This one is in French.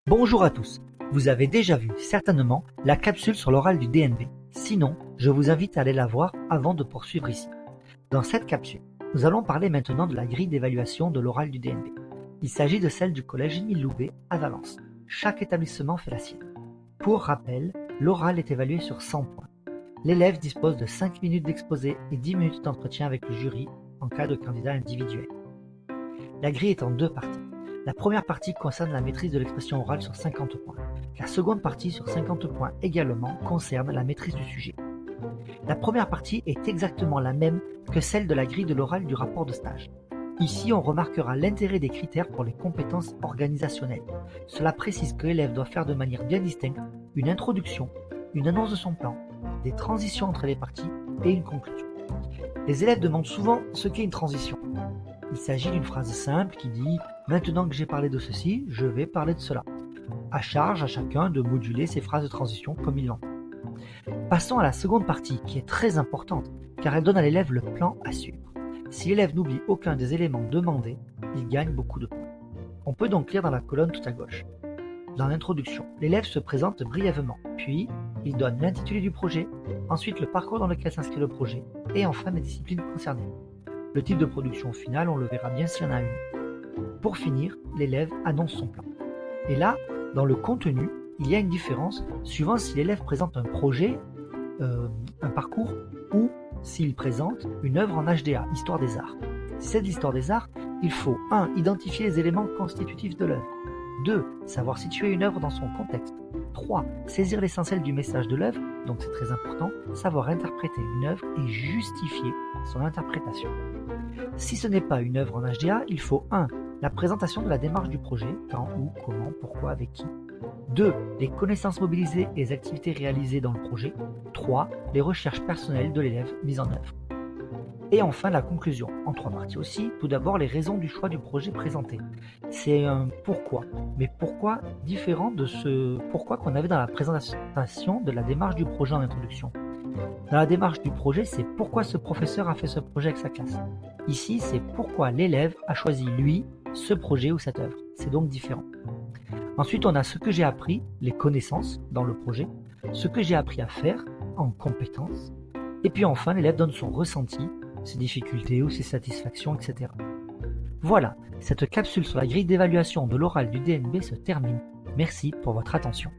Bonjour à tous, vous avez déjà vu certainement la capsule sur l'oral du DNB. Sinon, je vous invite à aller la voir avant de poursuivre ici. Dans cette capsule, nous allons parler maintenant de la grille d'évaluation de l'oral du DNB. Il s'agit de celle du collège Émile Loubet à Valence. Chaque établissement fait la sienne. Pour rappel, l'oral est évalué sur 100 points. L'élève dispose de 5 minutes d'exposé et 10 minutes d'entretien avec le jury en cas de candidat individuel. La grille est en deux parties. La première partie concerne la maîtrise de l'expression orale sur 50 points. La seconde partie sur 50 points également concerne la maîtrise du sujet. La première partie est exactement la même que celle de la grille de l'oral du rapport de stage. Ici, on remarquera l'intérêt des critères pour les compétences organisationnelles. Cela précise que l'élève doit faire de manière bien distincte une introduction, une annonce de son plan, des transitions entre les parties et une conclusion. Les élèves demandent souvent ce qu'est une transition. Il s'agit d'une phrase simple qui dit « Maintenant que j'ai parlé de ceci, je vais parler de cela ». À charge à chacun de moduler ses phrases de transition comme il l'entend. Passons à la seconde partie qui est très importante car elle donne à l'élève le plan à suivre. Si l'élève n'oublie aucun des éléments demandés, il gagne beaucoup de points. On peut donc lire dans la colonne tout à gauche. Dans l'introduction, l'élève se présente brièvement, puis il donne l'intitulé du projet, ensuite le parcours dans lequel s'inscrit le projet, et enfin les disciplines concernées. Le type de production finale, on le verra bien s'il y en a une. Pour finir, l'élève annonce son plan. Et là, dans le contenu, il y a une différence suivant si l'élève présente un projet, un parcours, ou s'il présente une œuvre en HDA, Histoire des Arts. Si c'est de l'Histoire des Arts, il faut 1. Identifier les éléments constitutifs de l'œuvre. 2. Savoir situer une œuvre dans son contexte. 3. Saisir l'essentiel du message de l'œuvre, donc c'est très important, savoir interpréter une œuvre et justifier son interprétation. Si ce n'est pas une œuvre en HDA, il faut 1. La présentation de la démarche du projet, quand, où, comment, pourquoi, avec qui. 2. Les connaissances mobilisées et les activités réalisées dans le projet. 3. Les recherches personnelles de l'élève mises en œuvre. Et enfin la conclusion, en 3 parties aussi. Tout d'abord les raisons du choix du projet présenté. C'est un pourquoi, mais pourquoi différent de ce pourquoi qu'on avait dans la présentation de la démarche du projet en introduction. Dans la démarche du projet, c'est pourquoi ce professeur a fait ce projet avec sa classe. Ici, c'est pourquoi l'élève a choisi lui, ce projet ou cette œuvre. C'est donc différent. Ensuite, on a ce que j'ai appris, les connaissances dans le projet, ce que j'ai appris à faire en compétences, et puis enfin, l'élève donne son ressenti, ses difficultés ou ses satisfactions, etc. Voilà, cette capsule sur la grille d'évaluation de l'oral du DNB se termine. Merci pour votre attention.